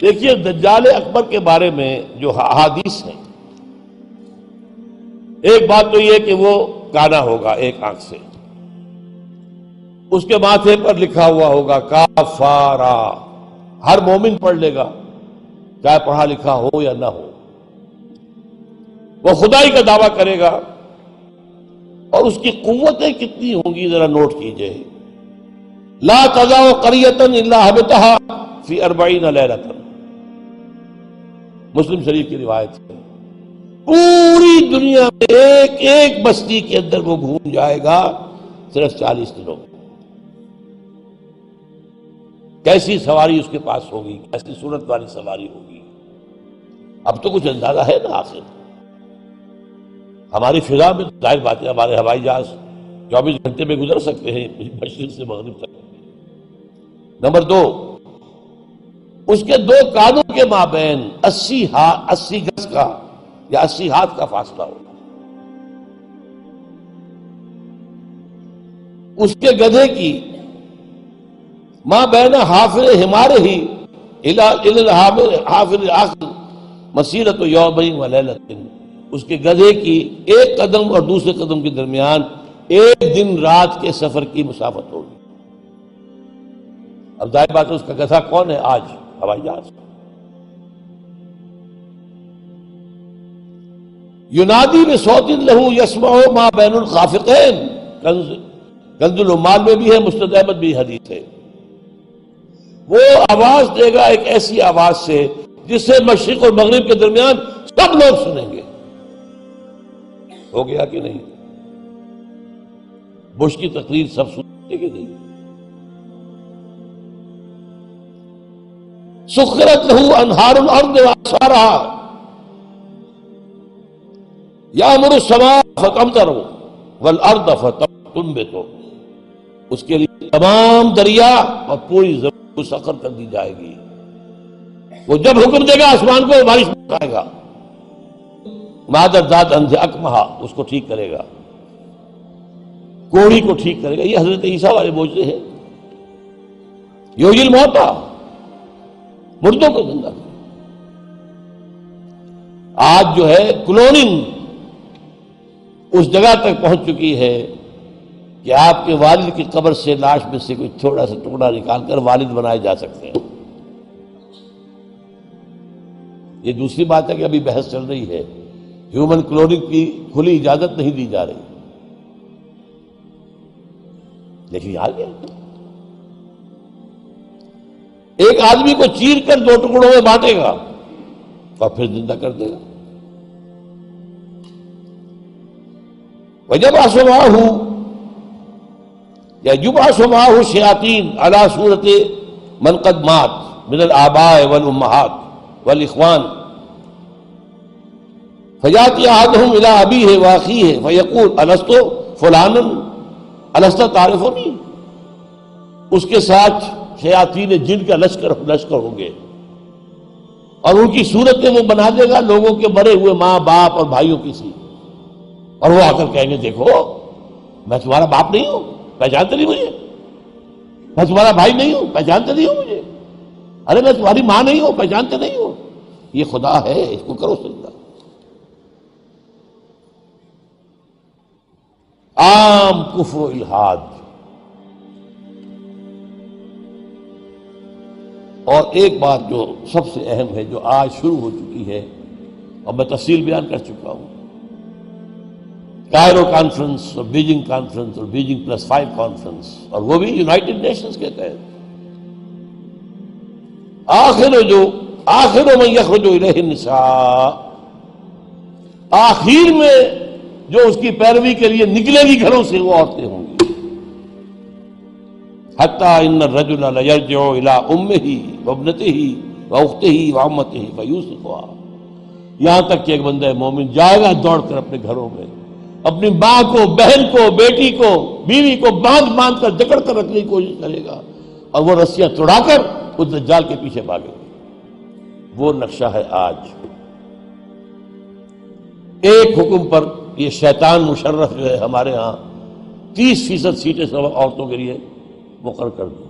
دیکھیے دجال اکبر کے بارے میں جو احادیث ہیں، ایک بات تو یہ کہ وہ کانا ہوگا ایک آنکھ سے، اس کے ماتھے پر لکھا ہوا ہوگا کافارا، ہر مومن پڑھ لے گا چاہے پڑھا لکھا ہو یا نہ ہو۔ وہ خدائی کا دعویٰ کرے گا، اور اس کی قوتیں کتنی ہوں گی ذرا نوٹ کیجئے۔ لا تزع قریۃ الا حبطها فی 40 لیلۃ، مسلم شریف کی روایت ہے۔ پوری دنیا میں ایک ایک بستی کے اندر وہ گھوم جائے گا صرف 40 دنوں میں۔ کیسی سواری اس کے پاس ہوگی، کیسی صورت والی سواری ہوگی، اب تو کچھ اندازہ ہے نا۔ آخر ہماری فضا میں ظاہر بات ہے ہمارے ہوائی جہاز 24 گھنٹے میں گزر سکتے ہیں مشرق سے مغرب تک۔ نمبر 2، اس کے 2 کانوں کے مابین 80 گز کا یا 80 ہاتھ کا فاصلہ ہوگا۔ اس کے گدھے کی ماں بین حافر ہمارے ہی حافر آخر مسیرت یومین و لیلۃ، اس کے گدھے کی ایک قدم اور دوسرے قدم کے درمیان ایک دن رات کے سفر کی مسافت ہوگی۔ اب ظاہر بات ہے اس کا گدھا کون ہے آج؟ ہوائی جہاز۔ ینادی بصوت لہ یسمع ما بین الخافقین، کنز العمال میں بھی ہے، مسند احمد بھی حدیث ہے۔ وہ آواز دے گا ایک ایسی آواز سے جس سے مشرق اور مغرب کے درمیان سب لوگ سنیں گے۔ ہو گیا کہ نہیں؟ بش کی تقریر سب سنیں گے کہ نہیں؟ سخرت لہ انہار الارض واثارها یامر السماء فتمطر والارض فتنبت، اس کے لیے تمام دریا اور پوری زمین کو سخر کر دی جائے گی۔ وہ جب حکم دے گا آسمان کو بارش برسائے گا۔ مادر ذات اندھے اکمہا، اس کو ٹھیک کرے گا، کوڑی کو ٹھیک کرے گا۔ یہ حضرت عیسیٰ والے معجزے ہیں۔ یحیی الموتیٰ، مردوں کو زندہ کرے۔ آج جو ہے کلوننگ اس جگہ تک پہنچ چکی ہے کہ آپ کے والد کی قبر سے لاش میں سے کوئی تھوڑا سا ٹکڑا نکال کر والد بنائے جا سکتے ہیں۔ یہ دوسری بات ہے کہ ابھی بحث چل رہی ہے، ہیومن کلوننگ کی کھلی اجازت نہیں دی جا رہی، لیکن آ گیا۔ ایک آدمی کو چیر کر 2 ٹکڑوں میں بانٹے گا اور پھر زندہ کر دے گا۔ وَيَبْعَثُ مَعَهُ یا يُبْعَثُ مَعَهُ الشَّيَاطِينُ عَلَى صُورَةِ مَنْ قَدْ مَاتَ مِنَ الْآبَاءِ وَالْأُمَّهَاتِ وَالْإِخْوَانِ فَيَأْتِي أَحَدُهُمْ إِلَىٰ أَبِيهِ وَأَخِيهِ فَيَقُولُ أَلَسْتُ فُلَانًا أَلَسْتَ تَعْرِفُنِي، اس کے ساتھ شیاطین جن کا لشکر ہوں گے، اور ان کی صورتیں وہ بنا دے گا لوگوں کے مرے ہوئے ماں باپ اور بھائیوں کی سی، اور وہ آ کر کہیں گے دیکھو میں تمہارا باپ نہیں ہوں، پہچانتے نہیں مجھے، میں تمہارا بھائی نہیں ہوں، پہچانتے نہیں ہو مجھے، ارے میں تمہاری ماں نہیں ہوں، پہچانتے نہیں ہو، یہ خدا ہے، اس کو کرو سجدہ۔ عام کفر و الحاد۔ اور ایک بات جو سب سے اہم ہے جو آج شروع ہو چکی ہے اور میں تفصیل بیان کر چکا ہوں، کائرو کانفرنس اور بیجنگ کانفرنس اور بیجنگ +5 کانفرنس، اور وہ بھی یونائٹڈ نیشنز کے تحت، آخر من یخرج الیہ النساء، آخر میں جو اس کی پیروی کے لیے نکلے گی گھروں سے وہ عورتیں ہوں گی۔ حتی ان الرجل لیرجع الی امہ وابنتہ واختہ وعمتہ فیوثقها، یہاں تک کہ ایک بندہ مومن جائے گا دوڑ کر اپنے گھروں میں، اپنی ماں کو، بہن کو، بیٹی کو، بیوی کو باندھ کر جکڑ کر رکھنے کی کوشش کرے گا، اور وہ رسیاں توڑا کر اس دجال کے پیچھے بھاگے گا۔ وہ نقشہ ہے آج۔ ایک حکم پر یہ شیطان مشرف جو ہے ہمارے ہاں 30% سیٹیں عورتوں کے لیے مقرر کر دی۔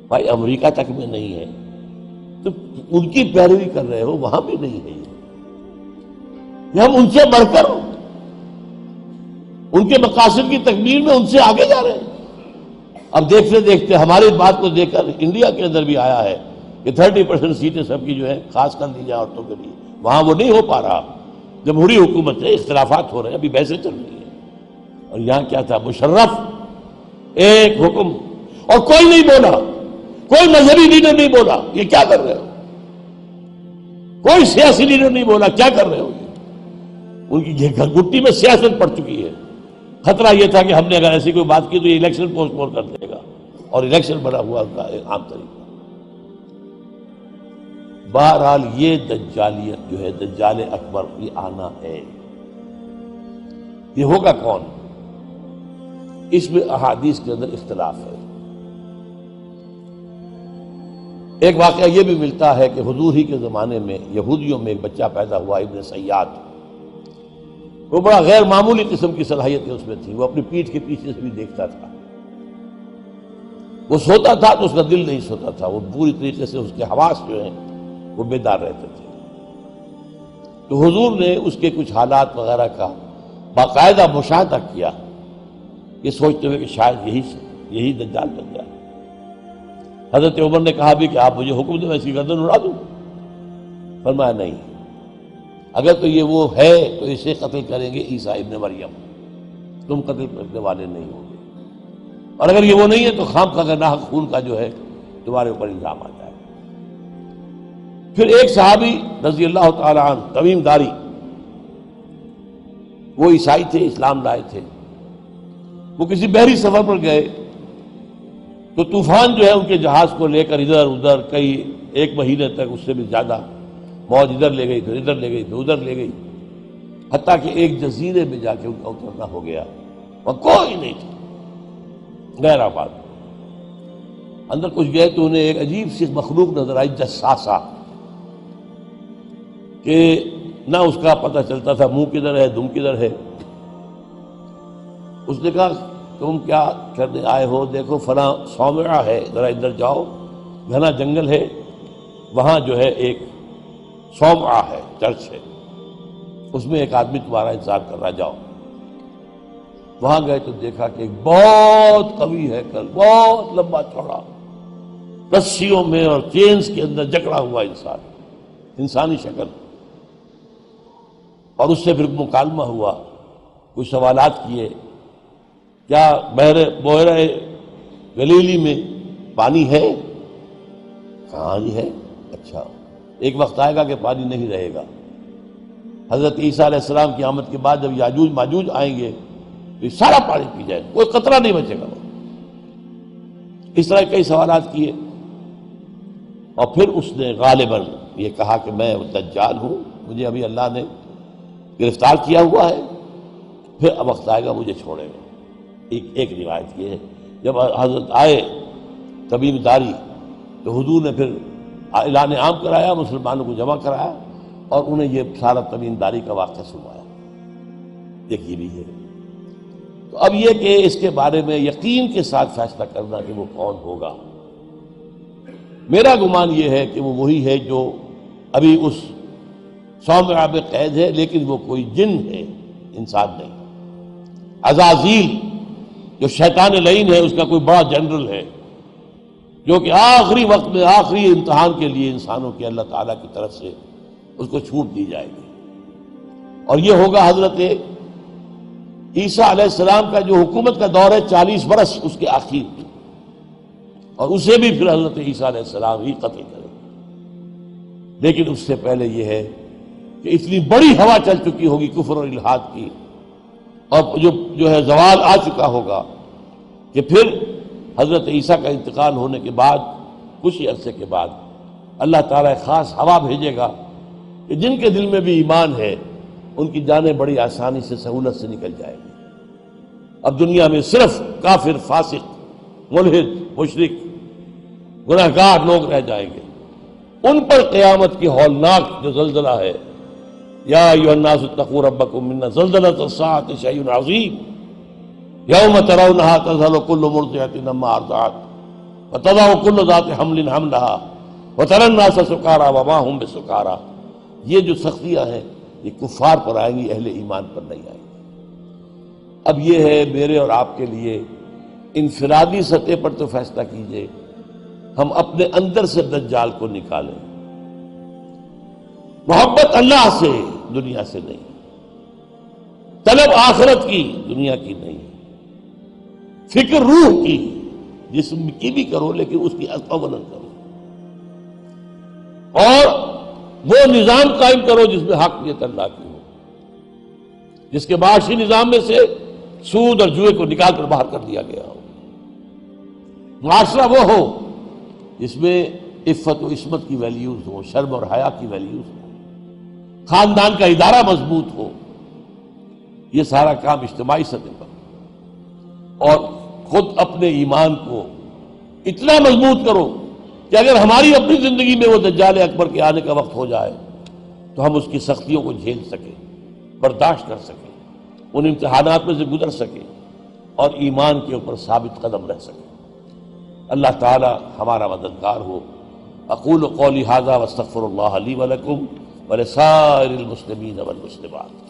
بھائی امریکہ تک میں نہیں ہے، تو ان کی پیروی کر رہے ہو، وہاں بھی نہیں ہے یہ ہم ان سے بڑھ کر ان کے مقاصد کی تکمیل میں ان سے آگے جا رہے ہیں۔ اب دیکھتے دیکھتے ہماری بات کو دیکھ کر انڈیا کے اندر بھی آیا ہے کہ 30% سیٹیں سب کی جو ہے خاص کر دی جائیں عورتوں کے لیے، وہاں وہ نہیں ہو پا رہا، جمہوری حکومت ہے، اختلافات ہو رہے ہیں، ابھی بحثیں چل رہی ہیں۔ اور یہاں کیا تھا، مشرف ایک حکم، اور کوئی نہیں بولا، کوئی مذہبی لیڈر نہیں بولا یہ کیا کر رہے ہو، کوئی سیاسی لیڈر نہیں بولا کیا کر رہے ہو۔ ان کی گھٹی میں سیاست پڑ چکی ہے۔ خطرہ یہ تھا کہ ہم نے اگر ایسی کوئی بات کی تو یہ الیکشن پوسٹ پون کر دے گا، اور الیکشن بنا ہوا ان کا ایک عام طریقہ۔ بہرحال یہ دجالیت جو ہے، دجال اکبر یہ آنا ہے، یہ ہوگا کون، اس میں احادیث کے اندر اختلاف ہے۔ ایک واقعہ یہ بھی ملتا ہے کہ حضور ہی کے زمانے میں یہودیوں میں ایک بچہ پیدا ہوا، ابن سیاد، وہ بڑا غیر معمولی قسم کی صلاحیتیں اس میں تھی، وہ اپنی پیٹھ کے پیچھے سے بھی دیکھتا تھا، وہ سوتا تھا تو اس کا دل نہیں سوتا تھا، وہ پوری طریقے سے اس کے حواس جو ہیں وہ بیدار رہتے تھے۔ تو حضور نے اس کے کچھ حالات وغیرہ کا باقاعدہ مشاہدہ کیا، یہ سوچتے ہوئے کہ شاید یہی دجال بن جائے۔ حضرت عمر نے کہا بھی کہ آپ مجھے حکم دیں میں اس کی گردن اڑا دوں، فرمایا نہیں، اگر تو یہ وہ ہے تو اسے قتل کریں گے عیسیٰ ابن مریم، تم قتل کرنے والے نہیں ہوں گے، اور اگر یہ وہ نہیں ہے تو خام کا ناحق خون کا جو ہے تمہارے اوپر الزام آ جائے۔ پھر ایک صحابی رضی اللہ تعالی عنہ تمیم داری، وہ عیسائی تھے، اسلام لائے تھے، وہ کسی بحری سفر پر گئے تو طوفان جو ہے ان کے جہاز کو لے کر ادھر ادھر کئی ایک مہینے تک، اس سے بھی زیادہ، موج ادھر لے گئی پھر ادھر لے گئی پھر ادھر لے گئی، حتیٰ کہ ایک جزیرے میں جا کے ان کا اترنا ہو گیا، وہاں کوئی نہیں تھا، غیر آباد۔ اندر کچھ گئے تو انہیں ایک عجیب سی مخلوق نظر آئی، جساسہ، کہ نہ اس کا پتہ چلتا تھا منہ کدھر ہے دم کدھر ہے۔ اس نے کہا تم کیا کرنے آئے ہو، دیکھو فلاں صومعہ ہے، ذرا ادھر جاؤ، گھنا جنگل ہے، وہاں جو ہے ایک صومعہ ہے، چرچ ہے، اس میں ایک آدمی تمہارا انتظار کر رہا، جاؤ۔ وہاں گئے تو دیکھا کہ ایک بہت قوی ہے، بہت لمبا چوڑا، رسیوں میں اور چینز کے اندر جکڑا ہوا انسان، انسانی شکل، اور اس سے پھر مکالمہ ہوا، کچھ سوالات کیے، کیا بحیرہ گلیلی میں پانی ہے؟ کہاں جی ہے؟ اچھا، ایک وقت آئے گا کہ پانی نہیں رہے گا، حضرت عیسیٰ علیہ السلام کی آمد کے بعد جب یاجوج ماجوج آئیں گے تو یہ سارا پانی پی جائے، کوئی قطرہ نہیں بچے گا۔ اس طرح کئی سوالات کیے، اور پھر اس نے غالباً یہ کہا کہ میں دجال ہوں، مجھے ابھی اللہ نے گرفتار کیا ہوا ہے، پھر اب وقت آئے گا مجھے چھوڑے گا۔ ایک روایت یہ ہے، جب حضرت آئے تمیم داری تو حضور نے پھر اعلان عام کرایا، مسلمانوں کو جمع کرایا، اور انہیں یہ سارا تمیم داری کا واقعہ سنوایا۔ ایک یہ بھی ہے۔ تو اب یہ کہ اس کے بارے میں یقین کے ساتھ فیصلہ کرنا کہ وہ کون ہوگا، میرا گمان یہ ہے کہ وہ وہی ہے جو ابھی اس صومعہ میں قید ہے، لیکن وہ کوئی جن ہے، انسان نہیں۔ عزازیل جو شیطان لعین ہے، اس کا کوئی بڑا جنرل ہے، جو کہ آخری وقت میں آخری امتحان کے لیے انسانوں کے اللہ تعالیٰ کی طرف سے اس کو چھوٹ دی جائے گی، اور یہ ہوگا حضرت عیسیٰ علیہ السلام کا جو حکومت کا دور ہے 40 برس اس کے آخر میں، اور اسے بھی پھر حضرت عیسیٰ علیہ السلام ہی قتل کرے۔ لیکن اس سے پہلے یہ ہے کہ اتنی بڑی ہوا چل چکی ہوگی کفر اور الحاد کی، اور جو ہے زوال آ چکا ہوگا، کہ پھر حضرت عیسیٰ کا انتقال ہونے کے بعد کچھ ہی عرصے کے بعد اللہ تعالیٰ ایک خاص ہوا بھیجے گا کہ جن کے دل میں بھی ایمان ہے ان کی جانیں بڑی آسانی سے سہولت سے نکل جائیں گی۔ اب دنیا میں صرف کافر، فاسق، ملحد، مشرک، گناہگار لوگ رہ جائیں گے، ان پر قیامت کی ہولناک جو زلزلہ ہے، یا ایھا الناس اتقوا ربکم ان زلزلۃ الساعۃ شیء عظیم یوم ترونها تذہل کل مرضعۃ عما ارضعت وتضع کل ذات حمل حملها وَتَرَى النَّاسَ سُكَارَىٰ وَمَا هُم بِسُكَارَىٰ، یہ جو سختیاں ہیں یہ کفار پر آئیں گی، اہل ایمان پر نہیں آئیں گی۔ اب یہ ہے میرے اور آپ کے لیے انفرادی سطح پر تو فیصلہ کیجئے، ہم اپنے اندر سے دجال کو نکالیں۔ محبت اللہ سے، دنیا سے نہیں، طلب آخرت کی، دنیا کی نہیں، فکر روح کی، جسم کی بھی کرو لیکن اس کی اولاً کرو، اور وہ نظام قائم کرو جس میں حقیقت اللہ کی ہو، جس کے معاشی نظام میں سے سود اور جوئے کو نکال کر باہر کر دیا گیا ہو۔ معاشرہ وہ ہو جس میں عفت و عصمت کی ویلیوز ہو، شرم اور حیا کی ویلیوز ہو، خاندان کا ادارہ مضبوط ہو۔ یہ سارا کام اجتماعی سطح پر، اور خود اپنے ایمان کو اتنا مضبوط کرو کہ اگر ہماری اپنی زندگی میں وہ دجال اکبر کے آنے کا وقت ہو جائے تو ہم اس کی سختیوں کو جھیل سکیں، برداشت کر سکیں، ان امتحانات میں سے گزر سکیں اور ایمان کے اوپر ثابت قدم رہ سکیں۔ اللہ تعالی ہمارا مددگار ہو۔ اقول قولی ھذا واستغفر اللہ لی ولکم ولسائر المسلمین والمسلمات۔